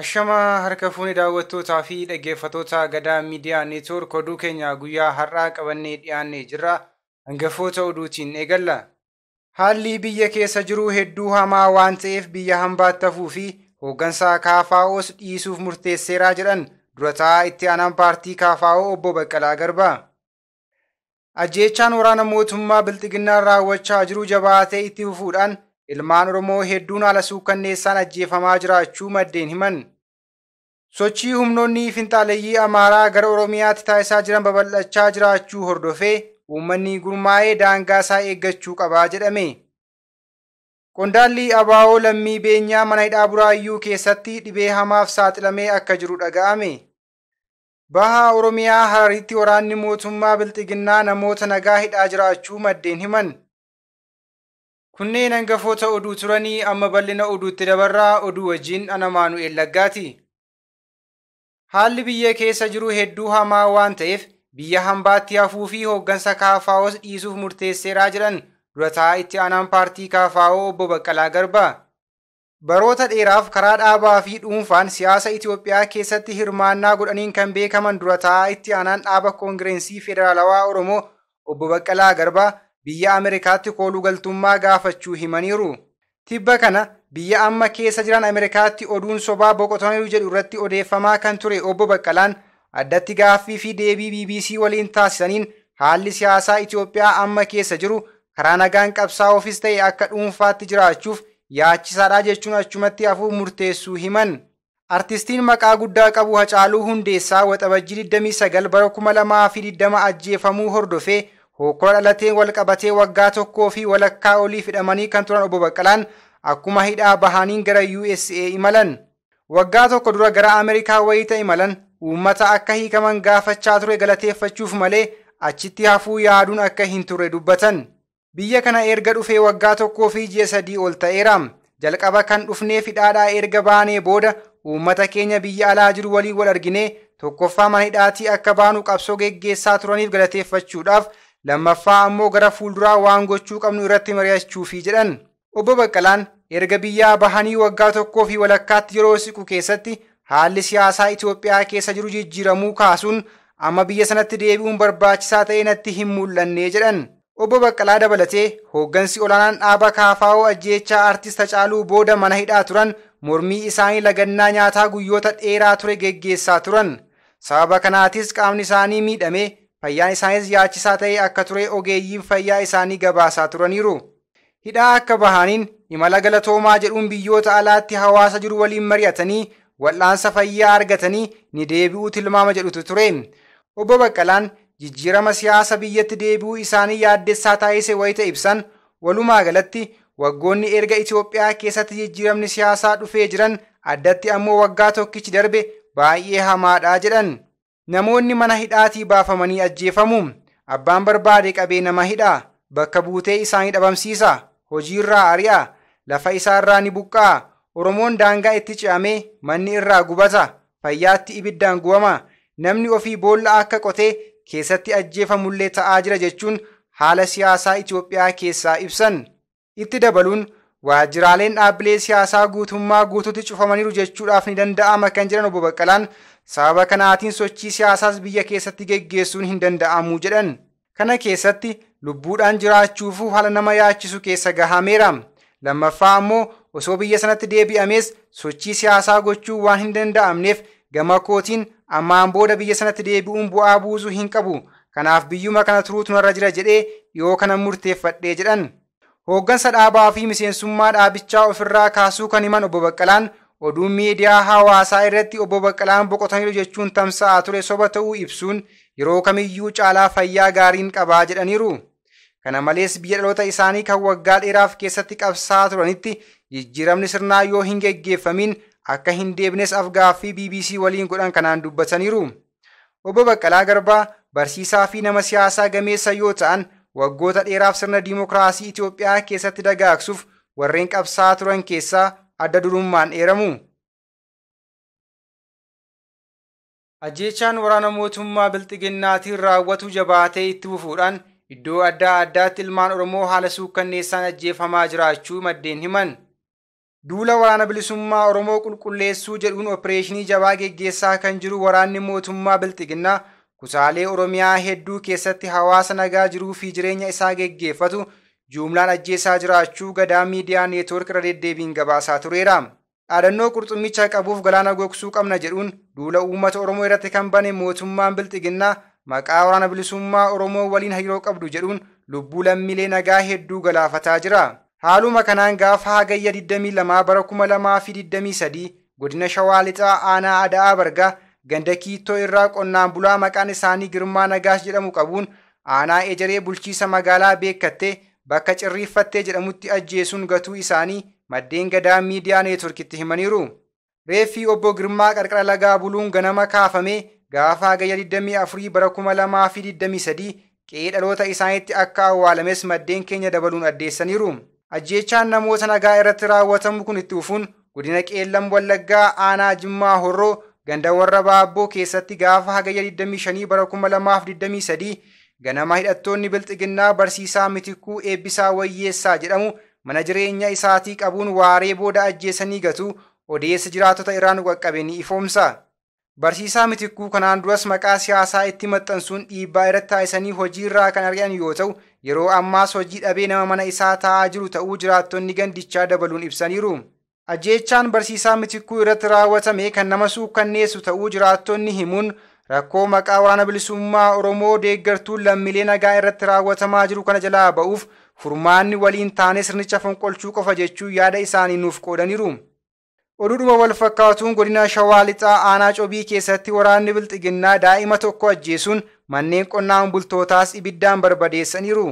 Ashama harka fuuni daawwattootaa fi dhaggeeffattoota Gadaa Miidiyaa Neetwoork oduu keenya guyyaa har'aa qabannee dhiyaannee jirra. Hangafoota oduutiin eegalla. Haalli biyya keessa jiru hedduu hamaa waan ta'eef biyya hambaatti hafuu fi hooggansa KFO's dhiisuuf murteesseeraa jedhan durataa itti aanaan paartii KFO obbo Baqqalaa Garbaa. Ajjeechaan waraana mootummaa Bilxiginnaa raawwachaa jiru jabaatee itti fufuudhaan ilmaan Oromoo hedduun haala suukkanneessaan ajjeefamaa jiraachuu maddeen himan. Sochii humnoonni finxaaleeyyii Amaaraa gara Oromiyaatti taasisaa jiran babal'achaa jiraachuu hordofee uummanni gurmaa'ee daangaa isaa eeggachuu qabaa jedhame. Qondaalli ABO lammii beenyaa mana hidhaa Buraayyuu keessatti dhibee hamaaf saaxilamee akka jiru dhaga'ame. Baha Oromiyaa Hararitti waraanni mootummaa Bilxiginnaa namoota nagaa hidhaa jiraachuu maddeen himan. Kunneen hangafoota oduu turanii amma bal'ina oduutti dabarraa oduu wajjin ana Maanu'eel Laggaati. Haalli biyya keessa jiru hedduu hamaa waan ta'eef biyya hambaatti hafuu fi hooggansa KFO's dhiisuuf murteesseeraa jedhan durataa itti aanaan paartii KFO obbo Baqqalaa Garbaa. Baroota dheeraaf karaa dhaabaa fi dhuunfaan siyaasa Itoophiyaa keessatti hirmaannaa godhaniin kan beekaman durataa itti aanaan dhaaba Koongireensii Federaalawaa Oromoo obbo Baqqalaa Garbaa biyya Ameerikaatti kooluu galtummaa gaafachuu himaniiru. Tibba kana biyya amma keessa jiran Ameerikaatti oduun sobaa boqotaniiru jedhu irratti odeeffamaa kan ture obbo Baqqalaan addatti gaaffii fi deebii BBC waliin taasisaniin haalli siyaasaa Itoophiyaa amma keessa jiru karaa nagaan qabsaa'uufis ta'e akka dhuunfaatti jiraachuuf yaachisaadha jechuun achumatti hafuu murteessuu himan. Artistiin maqaa guddaa qabu Hacaaluu Hundeessaa waxabajjii 29 bara 2020 ajjeefamuu hordofee hokkora dhalateen wal qabatee waggaa tokkoo fi walakkaa olii hidhamanii kan turan obbo Baqqalaan akkuma hidhaa bahaniin gara USA imalan. Waggaa tokko dura gara Ameerikaa wayita imalan uummata akka hiikaman gaafachaa ture galateeffachuuf malee achitti hafuu yaaduun akka hin turre dubbatan. Biyya kana erga dhufee waggaa tokkoo fi ji'a 3 ol ta'eera. Jalqaba kan dhufnee hidhaadhaa erga baanee booda uummata keenya biyya alaa jiru waliin wal arginee tokkoffaa mana hidhaatii akka baanu qabsoo geggeessaa turaniif galateeffachuudhaaf lammaffaa ammoo gara fuulduraa waan gochuu qabnu irratti mari'achuufi jedhan. Obbo Baqqalaan erga biyyaa bahanii waggaa tokkoo fi walakkaatti yeroo siqu keessatti haalli siyaasaa Itoophiyaa keessa jiru jijjiiramuu kaasuun amma biyya sanatti deebi'uun barbaachisaa ta'e natti hin mul'anne jedhan. Obbo Baqqalaa dabalatee hooggansi olaanaan dhaaba KFO ajjeechaa artist Hacaaluu booda mana hidhaa turan mormii isaanii lagannaa nyaataa guyyoota dheeraa ture geggeessaa turan. Sababa kanaatis qaamni isaanii miidhamee fayyaan isaaniis yaachisaa ta'e akka ture ogeeyyiin fayyaa isaanii gabaasaa turaniiru. Hidhaa akka bahaniin imala galatoomaa jedhuun biyyoota alaatti hawaasa jiru waliin mari'atanii wal'aansa fayyaa argatanii ni deebi'uu tilmaama jedhutu ture. Obbo Baqqalaan jijjiirama siyaasa biyyatti deebi'uu isaanii yaaddessaa taasise wayita ibsan walumaa galatti waggoonni erga Itoophiyaa keessatti jijjiiramni siyaasaa dhufee jiran addatti ammoo waggaa tokkichi darbe baay'ee hamaadha jedhan. Namoonni mana hidhaatii baafamanii ajjeefamu. Abbaan barbaade qabee nama hidhaa. Bakka buutee isaanii dhabamsiisa. Hojiirraa ari'a. Lafa isaarraa ni buqqaa. Oromoon daangaa itti ce'amee manni irraa gubata. Fayyaatti ibiddaan gubama. Namni ofii boolla akka qotee keessatti ajjeefamullee ta'aa jira jechuun haala siyaasaa Itoophiyaa keessaa ibsan. Itti dabaluun waajjiraaleen dhaabbilee siyaasaa guutummaa guutuutti cufamaniiru jechuudhaaf ni danda'ama kan jedhan obbo Baqqalaan sababa kanaatiin sochii siyaasaas biyya keessatti geggeessuun hin danda'amu jedhan. Kana keessatti lubbuudhaan jiraachuufuu haala nama yaachisu keessa gahameera. Lammaffaa ammoo osoo biyya sanatti deebi'amees sochii siyaasaa gochuu waan hin danda'amneef gama kootiin ammaan booda biyya sanatti deebi'uun bu'aa buusuu hin qabu. Kanaaf biyyuma kana turuutu narra jira jedhee dhiyoo kana murteeffadhee jedhan. Hooggansa dhaabaa fi miseensummaa dhaabichaa ofirraa kaasuu kan himan obbo Baqqalaan oduun miidiyaa hawaasaa irratti obbo Baqqalaan boqotaniiru jechuun tamsa'aa ture soba ta'uu ibsuun yeroo kamiyyuu caalaa fayyaa gaariin qabaa jedhaniiru. Kana malees biyya dhaloota isaanii kan waggaa dheeraaf keessatti qabsaa'aa turanitti jijjiiramni sirnaa yoo hin geggeeffamin akka hin deebines afgaaffii BBC waliin godhan kanaan dubbataniiru. Obbo Baqqalaa Garbaa barsiisaa fi nama siyaasaa gameessa yoo ta'an waggoota dheeraaf sirna diimokiraasii Itoophiyaa keessatti dagaagsuuf warreen qabsaa'aa turan keessaa adda durummaan eeramu. Ajjeechaan waraana mootummaa Bilxiginnaatiin raawwatu jabaatee itti fufuudhaan iddoo adda addaatti ilmaan Oromoo haala suukkanneessaan ajjeefamaa jiraachuu maddeen himan. Duula waraana bilisummaa Oromoo qulqulleessuu jedhuun opereeshinii jabaa geggeessaa kan jiru waraanni mootummaa Bilxiginnaa kutaalee Oromiyaa hedduu keessatti hawaasa nagaa jiruu fi jireenya isaa geggeeffatu jumlaan ajjeesaa jiraachuu Gadaa Miidiyaa Neetwoork irra deddeebiin gabaasaa tureera. Dhaadannoo qurxummicha qabuuf galaana gogsuu qabna jedhuun duula uummata Oromoo irratti kan bane mootummaan Bilxiginnaa maqaa waraana bilisummaa Oromoo waliin hariiroo qabdu jedhuun lubbuu lammiilee nagaa hedduu galaafataa jira. Haaluma kanaan gaafa hagayya 22 bara 2023 godina Shawaa Lixaa aanaa Ada'aa Bargaa ganda Kiittoo irraa qonnaan bulaa maqaan isaanii Girmaa Nagaash jedhamu qabuun aanaa Ejeree bulchiisa magaalaa beekattee bakka Cirriiffattee jedhamutti ajjeesuun gatuu isaanii maddeen Gadaa Miidiyaa Neetwoorkitti himaniiru. Reeffi obbo Girmaa qarqara lagaa buluun ganama kaafamee gaafa hagayya 24 bara 2023 qe'ee dhaloota isaaniitti akka awwaalames maddeen keenya dabaluun addeessaniiru. Ajjeechaan namoota nagaa irratti raawwatamu kun itti fufuun godina Qeellam Wallaggaa aanaa Jimmaa Horroo ganda warra Baabboo keessatti gaafa hagayya 25 bara 2023 ganama hidhattoonni Bilxiginnaa barsiisaa Mitikuu Eebbisaa Wayyeessaa jedhamu mana jireenya isaatii qabuun waaree booda ajjeesanii gatuu odeessa jiraatota irraan qaqqabanii ifoomsa. Barsiisaa Mitikuu kanaan duras maqaa siyaasaa itti maxxansuun dhiibbaa irratti taasisanii hojii irraa kan ari'an yoo ta'u yeroo ammaas hojii dhabee nama mana isaa taa'aa jiru ta'uu jiraattonni gandichaa dabaluun ibsaniiru. Ajjeechaan barsiisaa Mitikuu irratti raawwatame kan nama suukkanneessu ta'uu jiraattonni himuun rakkoo maqaa waraana bilisummaa Oromoo deeggartuun lammiilee nagaa irratti raawwatamaa jiru kana jalaa ba'uuf furmaanni waliin taane sirnicha fonqolchuu qofa jechuun yaada isaanii nuuf qoodaniiru. Oduudhuma wal fakkaatuun godina Shawaa Lixaa aanaa Cobii keessatti waraanni Bilxiginnaa daa'ima tokko ajjeesuun manneen qonnaan bultootaas ibiddaan barbadeessaniiru.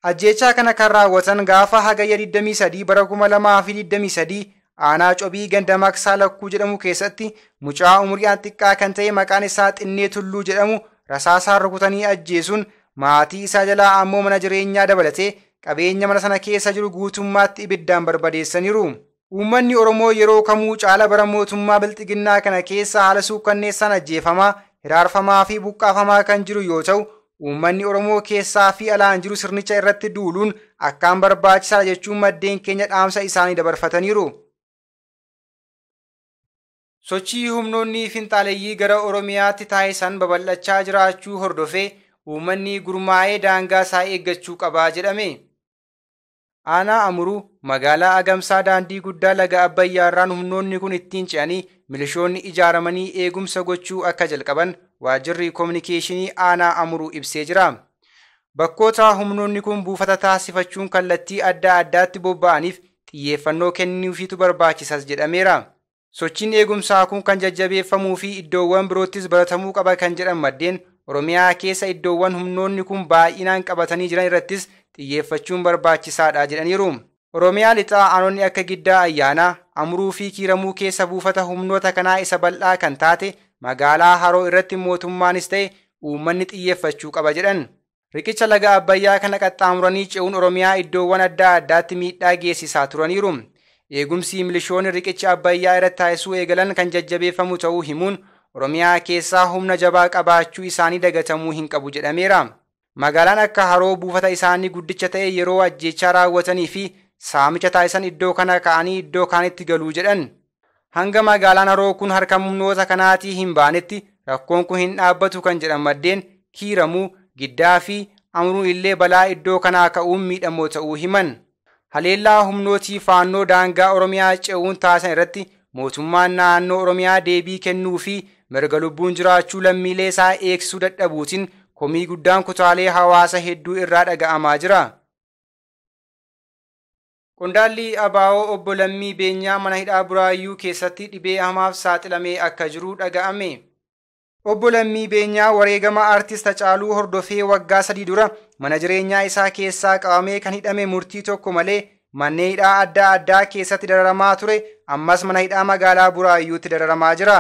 Ajjeechaa kana kan raawwatan gaafa hagayya 23 bara 2023 aanaa Cobii ganda Maksaa Lakkuu jedhamu keessatti mucaa umuriin xiqqaa kan ta'e maqaan isaa Xinnee Tulluu jedhamu rasaasaan rukutanii ajjeesuun maatii isaa jalaa ammoo mana jireenyaa dabalatee qabeenya mana sana keessa jiru guutummaatti ibiddaan barbadeessaniiru. Uummanni Oromoo yeroo kamuu caala bara mootummaa Bilxiginnaa kana keessa haala suukkanneessaan ajjeefamaa, hiraarfamaa fi buqqaafamaa kan jiru yoo ta'u, uummanni Oromoo keessaa fi alaan jiru sirnicha irratti duuluun akkaan barbaachisaa jechuun maddeen keenya dhaamsa isaanii dabarfataniiru. Sochii humnoonni finxaaleeyyii gara Oromiyaatti taasisan babal'achaa jiraachuu hordofee uummanni gurmaa'ee daangaa isaa eeggachuu qabaa jedhame. Aanaa Amuruu magaalaa Agamsaa daandii guddaa laga Abbayyaarraan humnoonni kun ittiin ce'anii milishoonni ijaaramanii eegumsa gochuu akka jalqaban waajjirri koominikeeshinii aanaa Amuruu ibsee jira. Bakkoota humnoonni kun buufata taasifachuun kallattii adda addaatti bobba'aniif xiyyeeffannoo kennuufiitu barbaachisas jedhameera. Sochiin eegumsaa kun kan jajjabeeffamuu fi iddoowwan biroottis baratamuu qaba kan jedhan maddeen Oromiyaa keessa iddoowwan humnoonni kun baay'inaan qabatanii jiran irrattis xiyyeeffachuun barbaachisaadha jedhaniiru. Oromiyaa lixaa aanonni akka Giddaa Ayyaanaa, Amuruu fi Kiiramuu keessa buufata humnoota kanaa isa bal'aa kan taate magaalaa Haroo irratti mootummaanis ta'e uummanni xiyyeeffachuu qaba jedhan. Riqicha laga Abbayyaa kana qaxxaamuranii ce'uun Oromiyaa iddoowwan adda addaatti miidhaa geessisaa turaniiru. Eegumsi milishoonni riqicha Abbayyaa irratti taasisuu eegalan kan jajjabeeffamu ta'uu himuun Oromiyaa keessaa humna jabaa qabaachuu isaanii dagatamuu hin qabu jedhameera. Magaalaan akka Haroo buufata isaanii guddicha ta'e yeroo ajjeechaa raawwatanii fi saamicha taasisan iddoo kana ka'anii iddoo kaanitti galuu jedhan. Hanga magaalaan Haroo kun harka humnoota kanaatii hin baanetti rakkoon kun hin dhaabbatu kan jedhan maddeen Kiiramuu, Giddaa fi Amuruu illee balaa iddoo kanaa ka'uun miidhamoo ta'uu himan. Haleellaa humnootii faannoo daangaa Oromiyaa ce'uun taasisan irratti mootummaan naannoo Oromiyaa deebii kennuu fi mirga lubbuun jiraachuu lammiilee isaa eegsisuu dadhabuutiin komii guddaan kutaalee hawaasa hedduu irraa dhaga'amaa jira. Qondaalli ABO obbo Lammii Beenyaa mana hidhaa Buraayyuu keessatti dhibee hamaaf saaxilamee akka jiru dhaga'ame. Obbo Lammii Beenyaa wareegama artist Hacaaluu hordofee waggaa 3 dura mana jireenyaa isaa keessaa qabamee kan hidhame murtii tokko malee manneen hidhaa adda addaa keessatti dararamaa ture ammas mana hidhaa magaalaa Buraayyuutti dararamaa jira.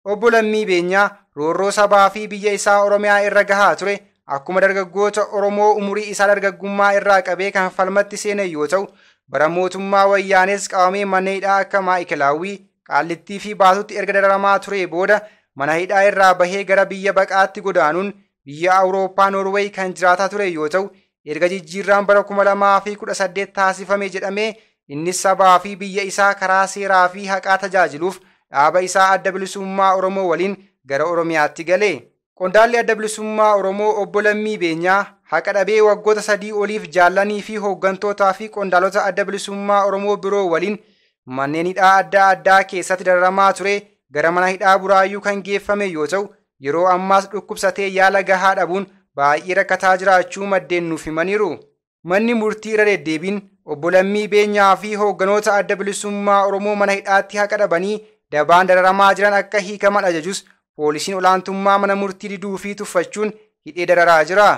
Obbo Lammii Beenyaa roorroo sabaa fi biyya isaa Oromiyaa irra gahaa ture akkuma dargaggoota Oromoo umurii isaa dargaggummaa irraa qabee kan falmatti seene yoo ta'u bara mootummaa Wayyaanes qabamee manneen hidhaa akka Maayikelaawwii, Qaallittii fi Baatutti erga dararamaa ture booda mana hidhaa irraa bahee gara biyya baqaatti godaanuun biyya Awurooppaa Noorweey kan jiraataa ture yoo ta'u erga jijjiirraan bara 2018 taasifame jedhamee innis sabaa fi biyya isaa karaa seeraa fi haqaa tajaajiluuf dhaaba isaa Adda Bilisummaa Oromoo waliin gara Oromiyaatti gale. Qondaalli Adda Bilisummaa Oromoo Obbo Lammii Beenyaa haqa dhabee waggoota 3 oliif jaallanii fi hooggantootaa fi qondaalota Adda Bilisummaa Oromoo biroo waliin manneen hidhaa adda addaa keessatti dararamaa ture gara mana hidhaa Buraayyuu kan geeffame yoo ta'u, yeroo ammaas dhukkubsatee yaala gahaa dhabuun baay'ee rakkataa jiraachuu maddeen nuuf himaniiru. Manni murtii irra deddeebiin Obbo Lammii Beenyaa fi hoogganoota Adda Bilisummaa Oromoo mana hidhaatti haqa dhabanii dabaan dararamaa jiran akka hiikaman ajajus poolisiin olaantummaa mana murtii diduu fi tuffachuun hidhee dararaa jira.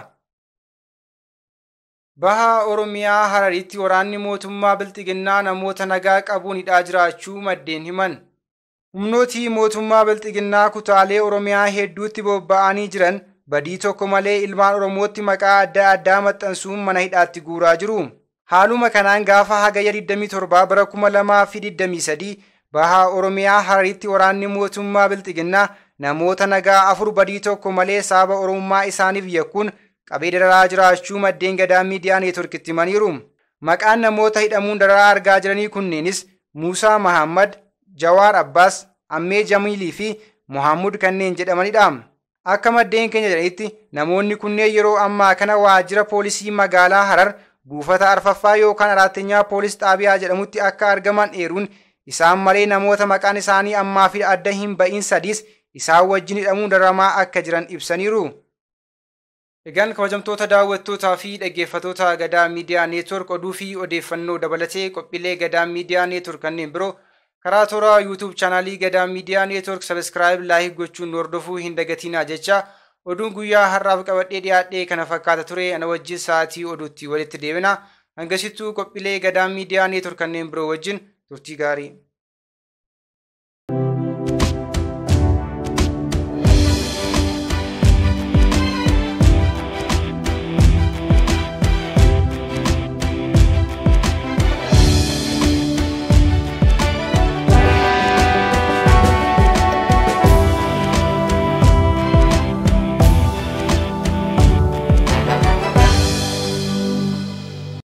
Baha Oromiyaa Hararitti waraanni mootummaa Bilxiginnaa namoota nagaa qabuun hidhaa jiraachuu maddeen himan. Humnooti mootummaa Bilxiginnaa kutaalee Oromiyaa hedduutti bobba'anii jiran badii tokko malee ilmaan Oromootti maqaa adda addaa maxxansuun mana hidhaatti guuraa jiru. Haaluma kanaan gaafa hagayya 27 bara 2023 baha Oromiyaa Hararitti waraanni mootummaa Bilxiginnaa namoota nagaa 4 badii tokko malee sababa Oromummaa isaaniif yakkuun qabee dararaa jiraachuu maddeen Gadaa Miidiyaa Neetworkitti himaniiru. Maqaan namoota hidhamuun dararaa argaa jiranii kunneenis Muusaa Mahammad, Jawaar Abbaas, Ammee Jamiilii fi Muhammad kanneen jedhamanidha. Akka maddeen keenya jedhanitti namoonni kunneen yeroo ammaa kana waajjira poolisii magaalaa Harar buufata arfaffaa yookaan araattenyaa poolis xaabiyaa jedhamutti akka argaman eeruun isaan malee namoota maqaan isaanii ammaa fi adda hin ba'iin sadiis isaan wajjin hidhamuun dararamaa akka jiran ibsaniiru. Egaan kabajamtoota daawwattootaa fi dhaggeeffattoota Gadaa Miidiyaa Neetwork oduu fi odeeffannoo dabalatee qophiilee Gadaa Miidiyaa Neetwork kanneen biroo karaa toora YouTube chaanaalii Gadaa Miidiyaa Neetwork subscribe like gochuun hordofuu hin dagatinaa jecha oduun guyyaa har'aaf qabadhee dhiyaadhee kana fakkaata ture. Ana wajjin sa'aatii oduutti walitti deebina. Hangasittuu qophiilee Gadaa Miidiyaa Neetwork kanneen biroo wajjin turtii gaarii.